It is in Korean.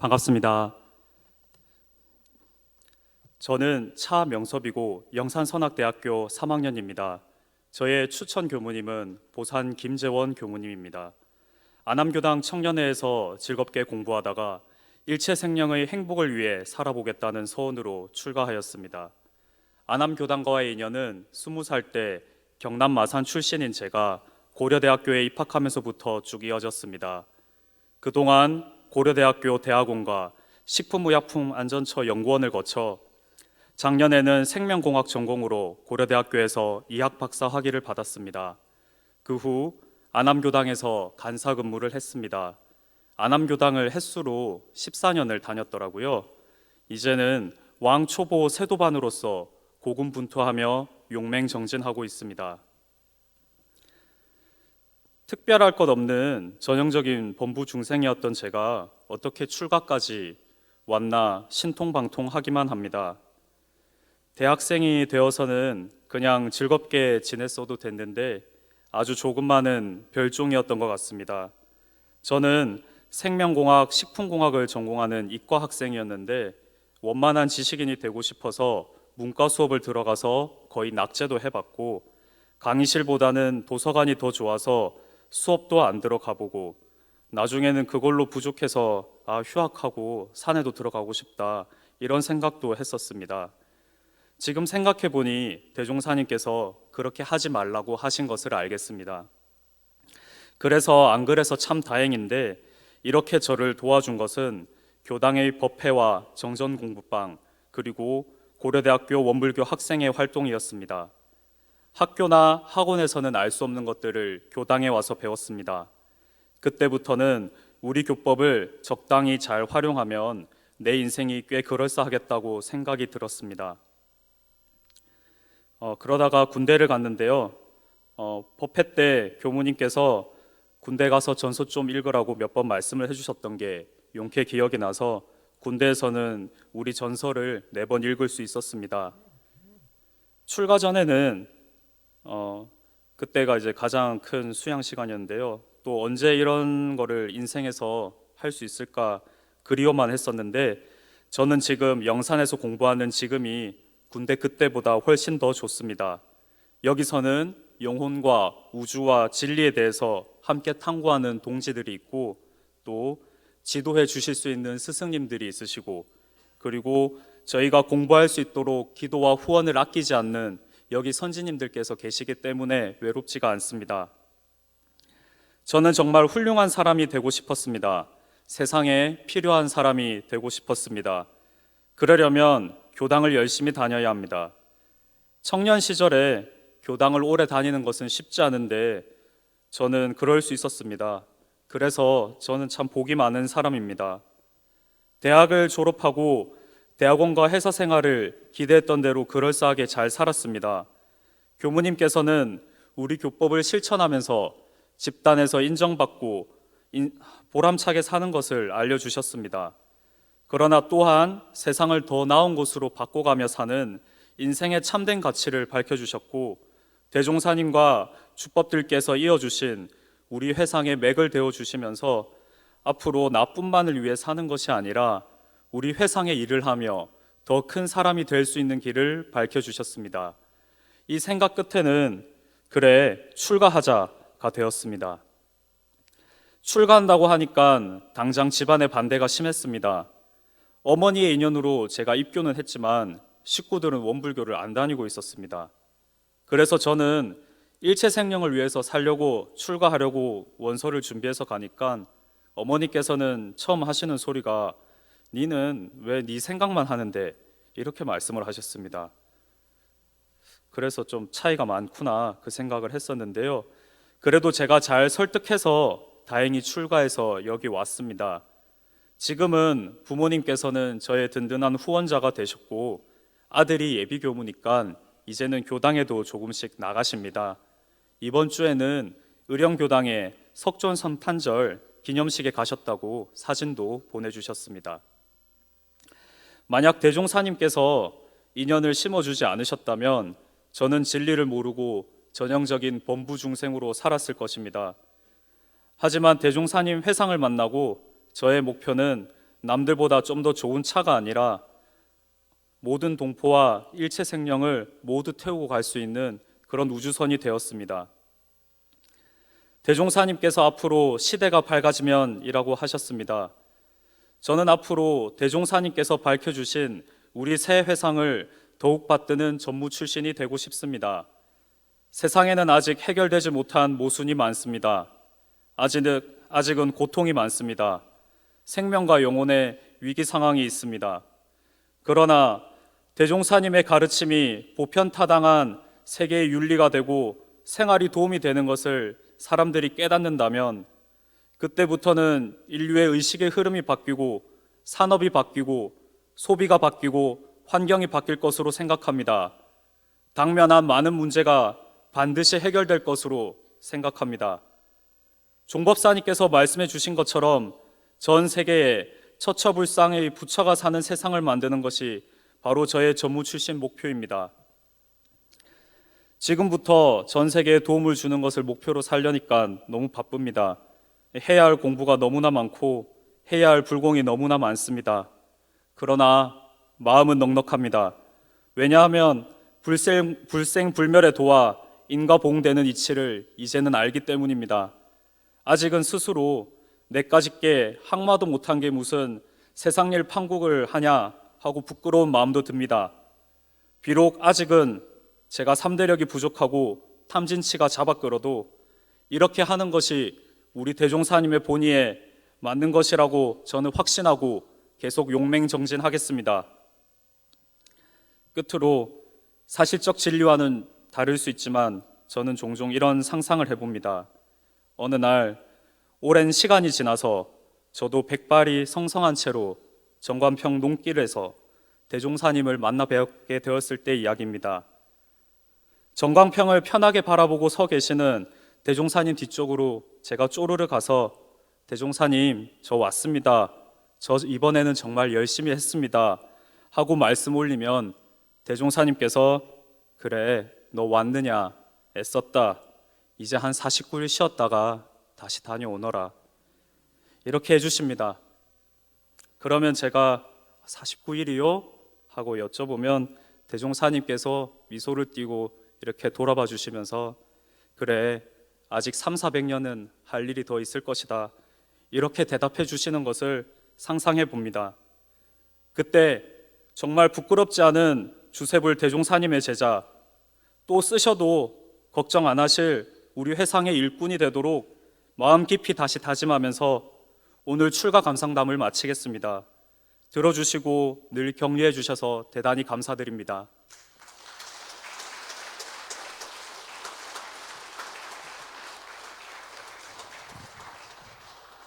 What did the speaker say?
반갑습니다. 저는 차명섭이고 영산선악대학교 3학년입니다. 저의 추천 교무님은 보산 김재원 교무님입니다. 안암교당 청년회에서 즐겁게 공부하다가 일체생명의 행복을 위해 살아보겠다는 소원으로 출가하였습니다. 안암교당과의 인연은 20살 때 경남 마산 출신인 제가 고려대학교에 입학하면서부터 쭉 이어졌습니다. 그동안 고려대학교 대학원과 식품의약품안전처 연구원을 거쳐 작년에는 생명공학 전공으로 고려대학교에서 이학 박사 학위를 받았습니다. 그 후 안암교당에서 간사 근무를 했습니다. 안암교당을 햇수로 14년을 다녔더라고요. 이제는 왕초보 세도반으로서 고군분투하며 용맹정진하고 있습니다. 특별할 것 없는 전형적인 범부 중생이었던 제가 어떻게 출가까지 왔나 신통방통하기만 합니다. 대학생이 되어서는 그냥 즐겁게 지냈어도 됐는데 아주 조금만은 별종이었던 것 같습니다. 저는 생명공학, 식품공학을 전공하는 이과 학생이었는데 원만한 지식인이 되고 싶어서 문과 수업을 들어가서 거의 낙제도 해봤고 강의실보다는 도서관이 더 좋아서 수업도 안 들어가 보고 나중에는 그걸로 부족해서 휴학하고 산에도 들어가고 싶다 이런 생각도 했었습니다. 지금 생각해 보니 대종사님께서 그렇게 하지 말라고 하신 것을 알겠습니다. 그래서 안 그래서 참 다행인데 이렇게 저를 도와준 것은 교당의 법회와 정전공부방 그리고 고려대학교 원불교 학생회 활동이었습니다. 학교나 학원에서는 알 수 없는 것들을 교당에 와서 배웠습니다. 그때부터는 우리 교법을 적당히 잘 활용하면 내 인생이 꽤 그럴싸하겠다고 생각이 들었습니다. 그러다가 군대를 갔는데요. 법회 때 교무님께서 군대 가서 전서 좀 읽으라고 몇 번 말씀을 해주셨던 게 용케 기억이 나서 군대에서는 우리 전서를 4번 읽을 수 있었습니다. 출가 전에는 그때가 이제 가장 큰 수양 시간이었는데요. 또 언제 이런 거를 인생에서 할 수 있을까 그리워만 했었는데 저는 지금 영산에서 공부하는 지금이 군대 그때보다 훨씬 더 좋습니다. 여기서는 영혼과 우주와 진리에 대해서 함께 탐구하는 동지들이 있고 또 지도해 주실 수 있는 스승님들이 있으시고 그리고 저희가 공부할 수 있도록 기도와 후원을 아끼지 않는 여기 선지님들께서 계시기 때문에 외롭지가 않습니다. 저는 정말 훌륭한 사람이 되고 싶었습니다. 세상에 필요한 사람이 되고 싶었습니다. 그러려면 교당을 열심히 다녀야 합니다. 청년 시절에 교당을 오래 다니는 것은 쉽지 않은데 저는 그럴 수 있었습니다. 그래서 저는 참 복이 많은 사람입니다. 대학을 졸업하고 대학원과 회사 생활을 기대했던 대로 그럴싸하게 잘 살았습니다. 교무님께서는 우리 교법을 실천하면서 집단에서 인정받고 보람차게 사는 것을 알려주셨습니다. 그러나 또한 세상을 더 나은 곳으로 바꿔가며 사는 인생의 참된 가치를 밝혀주셨고 대종사님과 주법들께서 이어주신 우리 회상의 맥을 대어주시면서 앞으로 나뿐만을 위해 사는 것이 아니라 우리 회상의 일을 하며 더 큰 사람이 될 수 있는 길을 밝혀주셨습니다. 이 생각 끝에는 그래 출가하자가 되었습니다. 출가한다고 하니까 당장 집안의 반대가 심했습니다. 어머니의 인연으로 제가 입교는 했지만 식구들은 원불교를 안 다니고 있었습니다. 그래서 저는 일체생명을 위해서 살려고 출가하려고 원서를 준비해서 가니까 어머니께서는 처음 하시는 소리가 니는 왜 네 생각만 하는데 이렇게 말씀을 하셨습니다. 그래서 좀 차이가 많구나 그 생각을 했었는데요. 그래도 제가 잘 설득해서 다행히 출가해서 여기 왔습니다. 지금은 부모님께서는 저의 든든한 후원자가 되셨고 아들이 예비교무니까 이제는 교당에도 조금씩 나가십니다. 이번 주에는 의령교당에 석존선탄절 기념식에 가셨다고 사진도 보내주셨습니다. 만약 대종사님께서 인연을 심어주지 않으셨다면 저는 진리를 모르고 전형적인 범부중생으로 살았을 것입니다. 하지만 대종사님 회상을 만나고 저의 목표는 남들보다 좀 더 좋은 차가 아니라 모든 동포와 일체 생명을 모두 태우고 갈 수 있는 그런 우주선이 되었습니다. 대종사님께서 앞으로 시대가 밝아지면이라고 하셨습니다. 저는 앞으로 대종사님께서 밝혀주신 우리 새 회상을 더욱 받드는 전무 출신이 되고 싶습니다. 세상에는 아직 해결되지 못한 모순이 많습니다. 아직은 고통이 많습니다. 생명과 영혼의 위기 상황이 있습니다. 그러나 대종사님의 가르침이 보편타당한 세계의 윤리가 되고 생활이 도움이 되는 것을 사람들이 깨닫는다면 그때부터는 인류의 의식의 흐름이 바뀌고 산업이 바뀌고 소비가 바뀌고 환경이 바뀔 것으로 생각합니다. 당면한 많은 문제가 반드시 해결될 것으로 생각합니다. 종법사님께서 말씀해 주신 것처럼 전 세계에 처처불상의 부처가 사는 세상을 만드는 것이 바로 저의 전무 출신 목표입니다. 지금부터 전 세계에 도움을 주는 것을 목표로 살려니까 너무 바쁩니다. 해야 할 공부가 너무나 많고 해야 할 불공이 너무나 많습니다. 그러나 마음은 넉넉합니다. 왜냐하면 불생불멸의 도와 인과보응되는 이치를 이제는 알기 때문입니다. 아직은 스스로 내까짓게 항마도 못한 게 무슨 세상일 판국을 하냐 하고 부끄러운 마음도 듭니다. 비록 아직은 제가 3대력이 부족하고 탐진치가 잡아끌어도 이렇게 하는 것이 우리 대종사님의 본의에 맞는 것이라고 저는 확신하고 계속 용맹정진하겠습니다. 끝으로 사실적 진리와는 다를 수 있지만 저는 종종 이런 상상을 해봅니다. 어느 날 오랜 시간이 지나서 저도 백발이 성성한 채로 정관평 농길에서 대종사님을 만나 뵙게 되었을 때 이야기입니다. 정광평을 편하게 바라보고 서 계시는 대종사님 뒤쪽으로 제가 쪼르르 가서 대종사님 저 왔습니다. 저 이번에는 정말 열심히 했습니다. 하고 말씀 올리면 대종사님께서 그래 너 왔느냐 애썼다. 이제 한 49일 쉬었다가 다시 다녀오너라. 이렇게 해주십니다. 그러면 제가 49일이요? 하고 여쭤보면 대종사님께서 미소를 띠고 이렇게 돌아봐 주시면서 그래 아직 300~400년은 할 일이 더 있을 것이다. 이렇게 대답해 주시는 것을 상상해 봅니다. 그때 정말 부끄럽지 않은 주세불 대종사님의 제자 또 쓰셔도 걱정 안 하실 우리 회상의 일꾼이 되도록 마음 깊이 다시 다짐하면서 오늘 출가 감상담을 마치겠습니다. 들어주시고 늘 격려해 주셔서 대단히 감사드립니다.